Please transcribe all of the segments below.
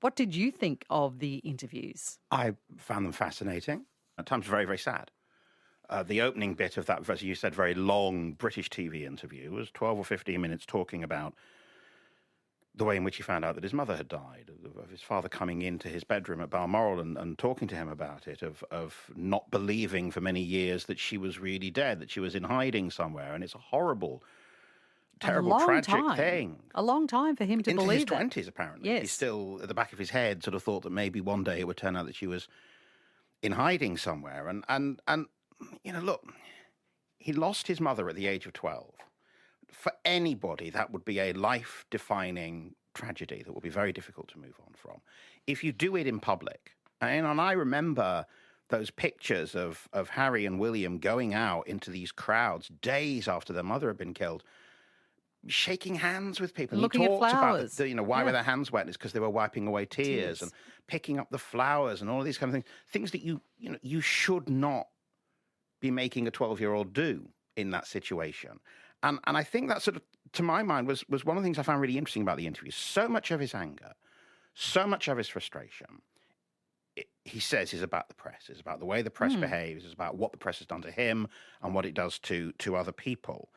What did you think of the interviews? I found them fascinating, at times very, very sad. The opening bit of that, as you said, very long British TV interview was 12 or 15 minutes talking about the way in which he found out that his mother had died, of his father coming into his bedroom at Balmoral and talking to him about it, of not believing for many years that she was really dead, that she was in hiding somewhere. And it's a horrible, terrible, tragic thing. A long time for him to Into believe his that. 20s, apparently. Yes. He still, at the back of his head, sort of thought that maybe one day it would turn out that she was in hiding somewhere. And look, he lost his mother at the age of 12. For anybody, that would be a life-defining tragedy that would be very difficult to move on from. If you do it in public, and I remember those pictures of Harry and William going out into these crowds days after their mother had been killed, shaking hands with people. Looking at flowers. About why were their hands wet? It's because they were wiping away tears and picking up the flowers and all of these kind of things. Things that you should not be making a 12-year-old do in that situation. And I think that sort of, to my mind, was one of the things I found really interesting about the interview. So much of his anger, so much of his frustration, he says, is about the press, is about the way the press behaves, is about what the press has done to him and what it does to other people.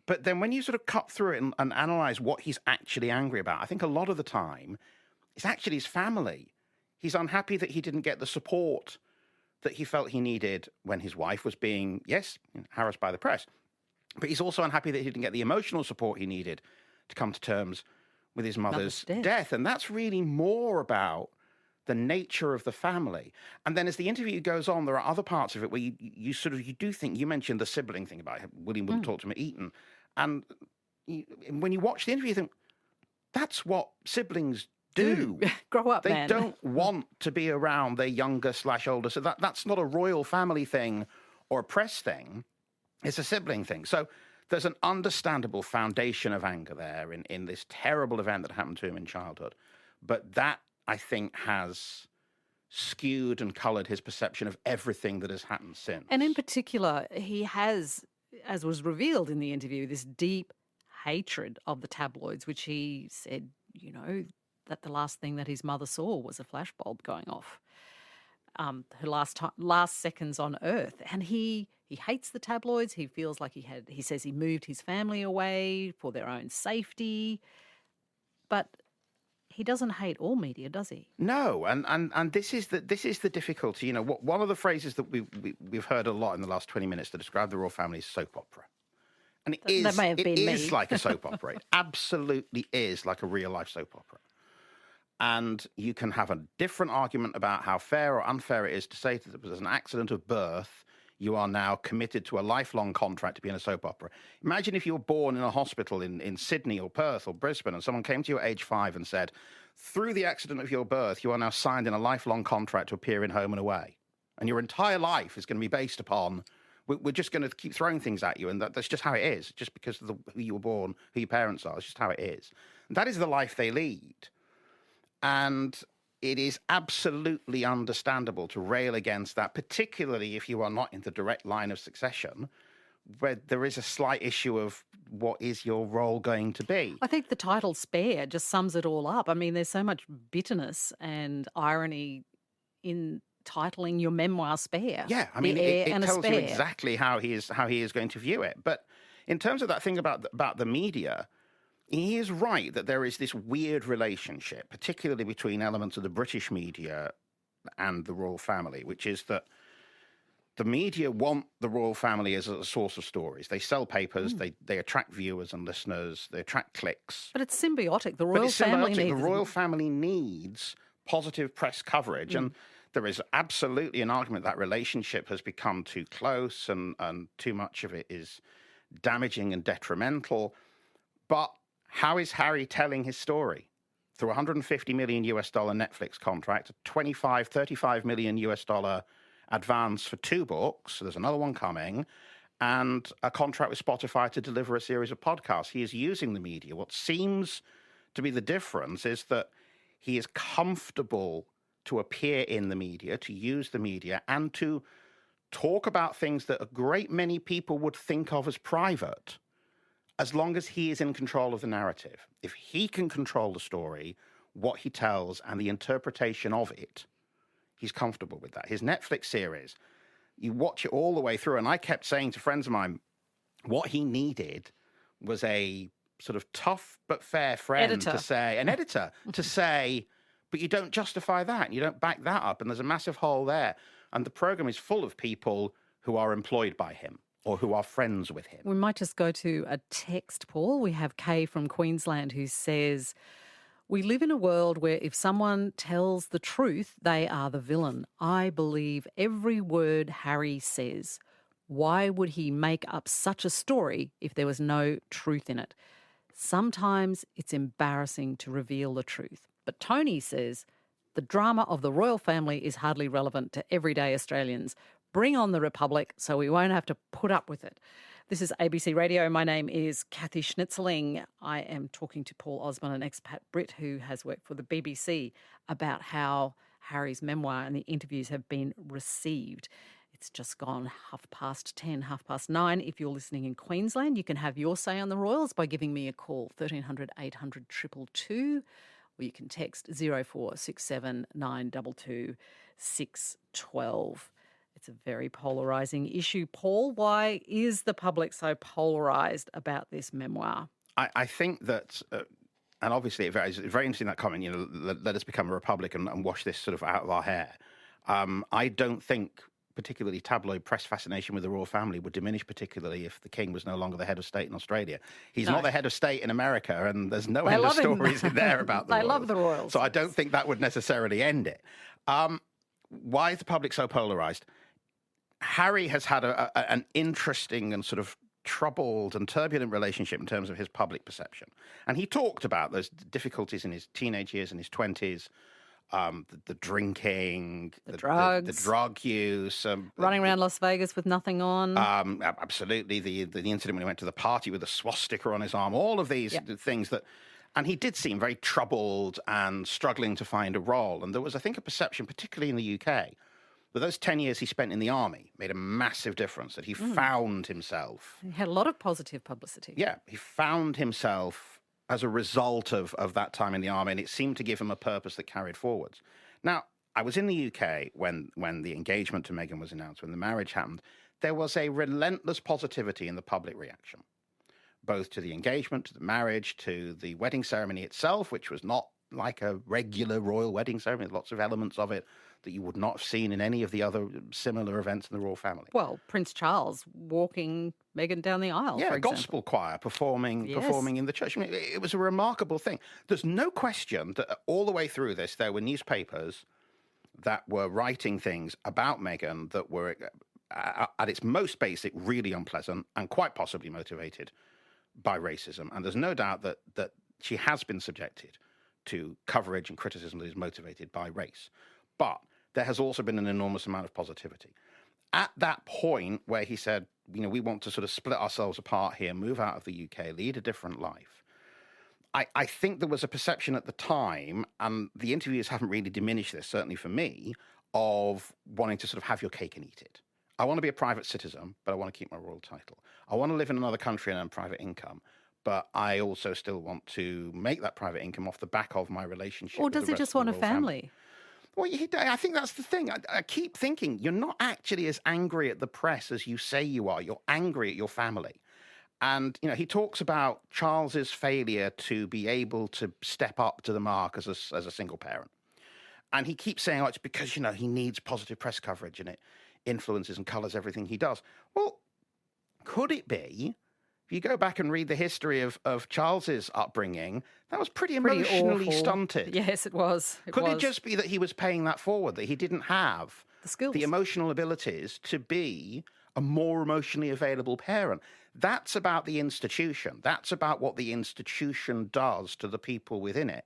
But then when you sort of cut through it and analyze what he's actually angry about, I think a lot of the time it's actually his family. He's unhappy that he didn't get the support that he felt he needed when his wife was being, harassed by the press. But he's also unhappy that he didn't get the emotional support he needed to come to terms with his mother's death. And that's really more about the nature of the family. And then as the interview goes on, there are other parts of it where you do think, you mentioned the sibling thing about William wouldn't talk to him at Eton. And when you watch the interview, you think, that's what siblings do. Grow up, man. They don't want to be around their younger/older. So that's not a royal family thing or a press thing. It's a sibling thing. So there's an understandable foundation of anger there in this terrible event that happened to him in childhood. But that, I think, has skewed and coloured his perception of everything that has happened since. And in particular, he has, as was revealed in the interview, this deep hatred of the tabloids, which he said, that the last thing that his mother saw was a flashbulb going off. Her last seconds on Earth. And he hates the tabloids. He feels like he says he moved his family away for their own safety. But he doesn't hate all media, does he? No, and this is the difficulty. One of the phrases that we've heard a lot in the last 20 minutes to describe the royal family is soap opera. And it is like a soap opera. It absolutely is like a real-life soap opera. And you can have a different argument about how fair or unfair it is to say that there's an accident of birth, you are now committed to a lifelong contract to be in a soap opera. Imagine if you were born in a hospital in Sydney or Perth or Brisbane and someone came to you at age 5 and said, through the accident of your birth, you are now signed in a lifelong contract to appear in Home and Away. And your entire life is going to be based upon, we're just going to keep throwing things at you. And that's just how it is, just because of who you were born, who your parents are. It's just how it is. And that is the life they lead. And it is absolutely understandable to rail against that, particularly if you are not in the direct line of succession, where there is a slight issue of what is your role going to be. I think the title Spare just sums it all up. I mean, there's so much bitterness and irony in titling your memoir Spare. Yeah, I mean, it tells you exactly how he is going to view it. But in terms of that thing about the media, he is right that there is this weird relationship, particularly between elements of the British media and the royal family, which is that the media want the royal family as a source of stories. They sell papers, they attract viewers and listeners, they attract clicks. But it's symbiotic. The royal family needs positive press coverage. And there is absolutely an argument that relationship has become too close and too much of it is damaging and detrimental. But how is Harry telling his story? Through a $150 million Netflix contract, a 35 million US dollar advance for 2 books. So there's another one coming, and a contract with Spotify to deliver a series of podcasts. He is using the media. What seems to be the difference is that he is comfortable to appear in the media, to use the media, and to talk about things that a great many people would think of as private, as long as he is in control of the narrative. If he can control the story, what he tells and the interpretation of it, he's comfortable with that. His Netflix series, you watch it all the way through, and I kept saying to friends of mine, what he needed was a sort of tough but fair friend Editor. to say, an editor to say, but you don't justify that, and you don't back that up, and there's a massive hole there. And the program is full of people who are employed by him or who are friends with him. We might just go to a text, Paul. We have Kay from Queensland who says, we live in a world where if someone tells the truth, they are the villain. I believe every word Harry says. Why would he make up such a story if there was no truth in it? Sometimes it's embarrassing to reveal the truth. But Tony says the drama of the royal family is hardly relevant to everyday Australians. Bring on the Republic so we won't have to put up with it. This is ABC Radio. My name is Kathy Schnitzling. I am talking to Paul Osborne, an expat Brit who has worked for the BBC, about how Harry's memoir and the interviews have been received. It's just gone 10:30, 9:30. If you're listening in Queensland, you can have your say on the Royals by giving me a call, 1300 800 222, or you can text 0467 922 612. It's a very polarising issue. Paul, why is the public so polarised about this memoir? I think that, and obviously it's very interesting that comment, let us become a republic and wash this sort of out of our hair. I don't think particularly tabloid press fascination with the royal family would diminish particularly if the king was no longer the head of state in Australia. He's not the head of state in America, and there's no end of stories in there about the They royals. love the royals. So I don't think that would necessarily end it. Why is the public so polarised? Harry has had an interesting and sort of troubled and turbulent relationship in terms of his public perception. And he talked about those difficulties in his teenage years and his 20s, the drinking, the drugs, the drug use, running around Las Vegas with nothing on. Absolutely, the incident when he went to the party with a swastika on his arm. All of these things that, and he did seem very troubled and struggling to find a role. And there was, I think, a perception, particularly in the UK, that those 10 years he spent in the army made a massive difference. That he found himself. He had a lot of positive publicity. Yeah, he found himself as a result of that time in the army, and it seemed to give him a purpose that carried forwards. Now, I was in the UK when the engagement to Meghan was announced, when the marriage happened. There was a relentless positivity in the public reaction, both to the engagement, to the marriage, to the wedding ceremony itself, which was not like a regular royal wedding ceremony. Lots of elements of it that you would not have seen in any of the other similar events in the royal family. Well, Prince Charles walking Meghan down the aisle, for example. Gospel choir performing in the church. I mean, it was a remarkable thing. There's no question that all the way through this, there were newspapers that were writing things about Meghan that were, at its most basic, really unpleasant and quite possibly motivated by racism. And there's no doubt that she has been subjected to coverage and criticism that is motivated by race. But there has also been an enormous amount of positivity. At that point where he said, we want to sort of split ourselves apart here, move out of the UK, lead a different life, I think there was a perception at the time, and the interviews haven't really diminished this, certainly for me, of wanting to sort of have your cake and eat it. I want to be a private citizen, but I want to keep my royal title. I want to live in another country and earn private income, but I also still want to make that private income off the back of my relationship. Or does he just want a family? Well, I think that's the thing. I keep thinking you're not actually as angry at the press as you say you are. You're angry at your family. And, he talks about Charles's failure to be able to step up to the mark as a single parent. And he keeps saying, it's because, he needs positive press coverage and it influences and colours everything he does. Well, could it be? If you go back and read the history of Charles's upbringing, that was pretty emotionally stunted. Yes, it was. Could it just be that he was paying that forward, that he didn't have the skills, the emotional abilities to be a more emotionally available parent? That's about the institution. That's about what the institution does to the people within it.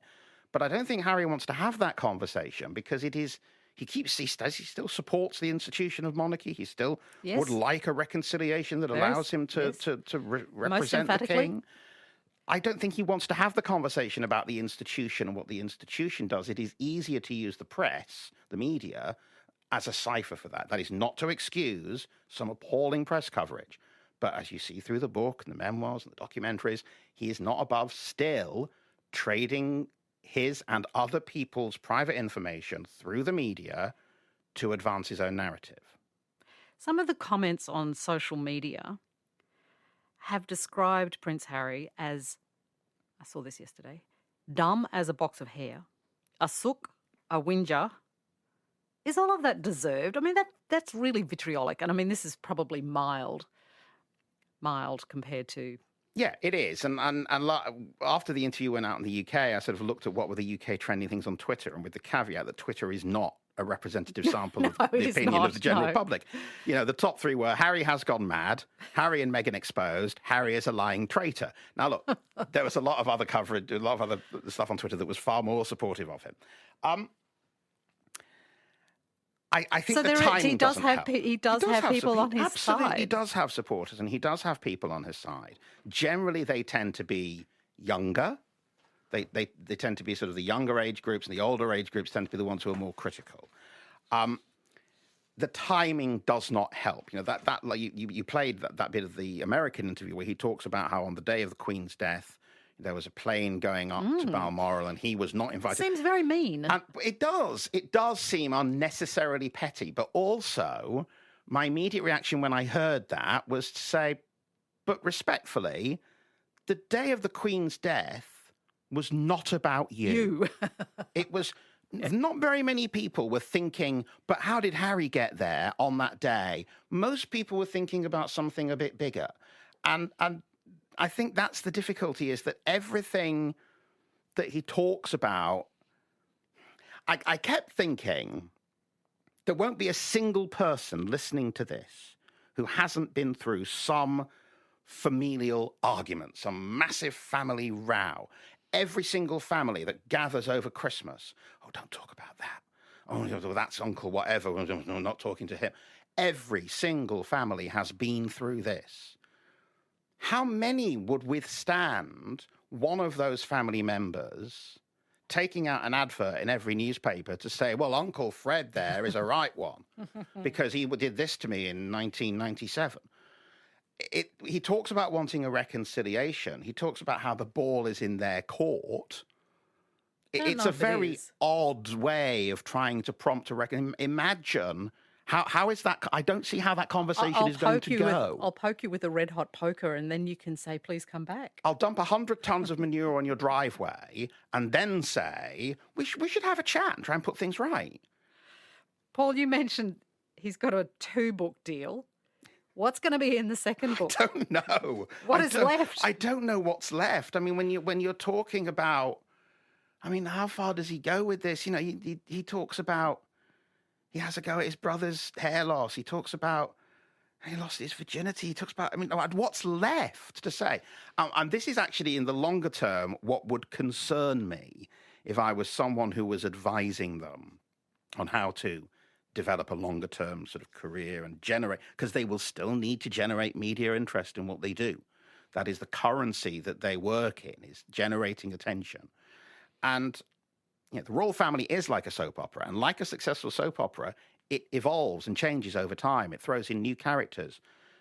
But I don't think Harry wants to have that conversation because he still supports the institution of monarchy. He still would like a reconciliation that allows him to represent the king. I don't think he wants to have the conversation about the institution and what the institution does. It is easier to use the press, the media, as a cipher for that. That is not to excuse some appalling press coverage. But as you see through the book and the memoirs and the documentaries, he is not above still trading his and other people's private information through the media to advance his own narrative. Some of the comments on social media have described Prince Harry as, I saw this yesterday, dumb as a box of hair, a sook, a whinger. Is all of that deserved? I mean, that's really vitriolic. And I mean, this is probably mild compared to... Yeah, it is. And after the interview went out in the UK, I sort of looked at what were the UK trending things on Twitter, and with the caveat that Twitter is not a representative sample of the opinion of the general public. You know, the top three were Harry has gone mad, Harry and Meghan exposed, Harry is a lying traitor. Now, look, there was a lot of other coverage, a lot of other stuff on Twitter that was far more supportive of him. I think the timing doesn't help. He does have people on his side. Absolutely, he does have supporters, and he does have people on his side. Generally, they tend to be younger. They tend to be sort of the younger age groups, and the older age groups tend to be the ones who are more critical. The timing does not help. You know, that like you played that bit of the American interview where he talks about how on the day of the Queen's death, there was a plane going up to Balmoral, and he was not invited. Seems very mean. And it does seem unnecessarily petty. But also, my immediate reaction when I heard that was to say, but respectfully, the day of the Queen's death was not about you. It was... Not very many people were thinking, but how did Harry get there on that day? Most people were thinking about something a bit bigger. And I think that's the difficulty, is that everything that he talks about, I kept thinking, there won't be a single person listening to this who hasn't been through some familial argument, some massive family row. Every single family that gathers over Christmas, oh, don't talk about that. Oh, that's Uncle whatever. I'm not talking to him. Every single family has been through this. How many would withstand one of those family members taking out an advert in every newspaper to say, well, Uncle Fred there is a right one because he did this to me in 1997? He talks about wanting a reconciliation. He talks about how the ball is in their court. It's a very odd way of trying to prompt a reconciliation. Imagine how is that? I don't see how that conversation is going to go. I'll poke you with a red hot poker, and then you can say, please come back. I'll dump 100 tons of manure on your driveway and then say, we should have a chat and try and put things right. Paul, you mentioned he's got a 2-book deal. What's going to be in the second book? I don't know. What is left? I don't know what's left. I mean, when you're talking about, I mean, how far does he go with this? You know, he talks about, he has a go at his brother's hair loss. He talks about, he lost his virginity. He talks about, I mean, what's left to say? And this is actually, in the longer term, what would concern me if I was someone who was advising them on how to develop a longer term sort of career and generate, because they will still need to generate media interest in what they do. That is the currency that they work in, is generating attention. And you know, the royal family is like a soap opera, and like a successful soap opera, it evolves and changes over time. It throws in new characters,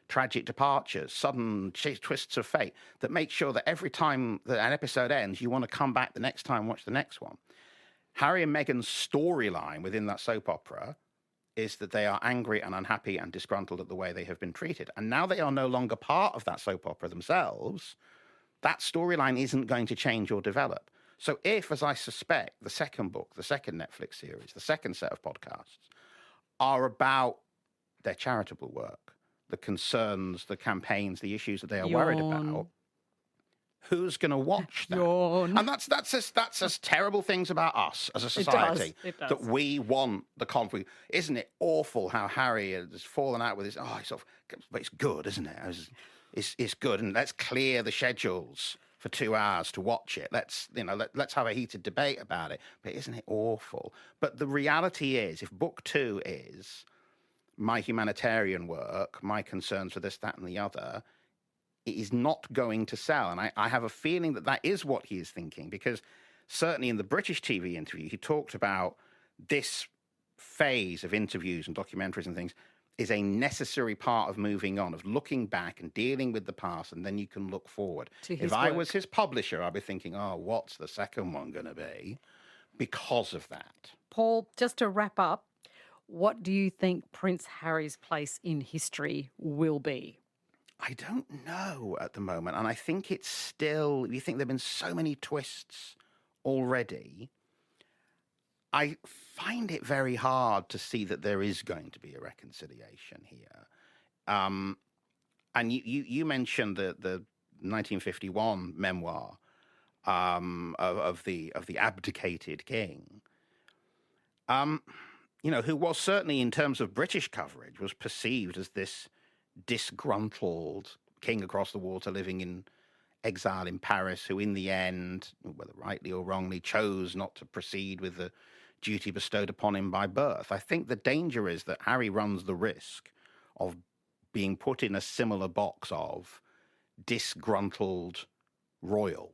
tragic departures, sudden twists of fate that make sure that every time that an episode ends, you want to come back the next time and watch the next one. Harry and Meghan's storyline within that soap opera is that they are angry and unhappy and disgruntled at the way they have been treated. And now they are no longer part of that soap opera themselves. That storyline isn't going to change or develop. So if, as I suspect, the second book, the second Netflix series, the second set of podcasts are about their charitable work, the concerns, the campaigns, the issues that they are worried about, who's going to watch that? And that's just terrible things about us as a society. It does. That we want the conflict. Isn't it awful how Harry has fallen out with his? Oh, but it's good, isn't it? It's good, and let's clear the schedules for 2 hours to watch it. Let's have a heated debate about it. But isn't it awful? But the reality is, if book 2 is my humanitarian work, my concerns for this, that, and the other, it is not going to sell. And I have a feeling that is what he is thinking, because certainly in the British TV interview, he talked about this phase of interviews and documentaries and things. is a necessary part of moving on, of looking back and dealing with the past, and then you can look forward. To If his I was work. his publisher, I'd be thinking, oh, what's the second one going to be? Because of that. Paul, just to wrap up, what do you think Prince Harry's place in history will be? I don't know at the moment. And I think it's still, you think there have been so many twists already. I find it very hard to see that there is going to be a reconciliation here. Um, and you mentioned the 1951 memoir of the abdicated king. Who was certainly, in terms of British coverage, was perceived as this disgruntled king across the water living in exile in Paris, who in the end, whether rightly or wrongly, chose not to proceed with the duty bestowed upon him by birth. I think the danger is that Harry runs the risk of being put in a similar box of disgruntled royal,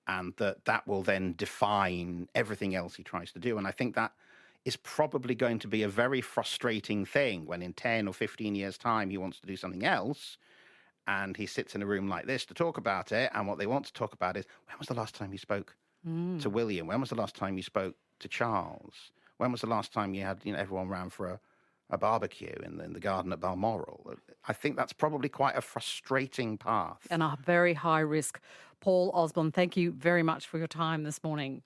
and that will then define everything else he tries to do. And I think that is probably going to be a very frustrating thing when in 10 or 15 years' time he wants to do something else, and he sits in a room like this to talk about it, and what they want to talk about is, when was the last time you spoke to William? When was the last time you spoke to Charles? When was the last time you had everyone round for a barbecue in the garden at Balmoral? I think that's probably quite a frustrating path. And a very high risk. Paul Osborne, thank you very much for your time this morning.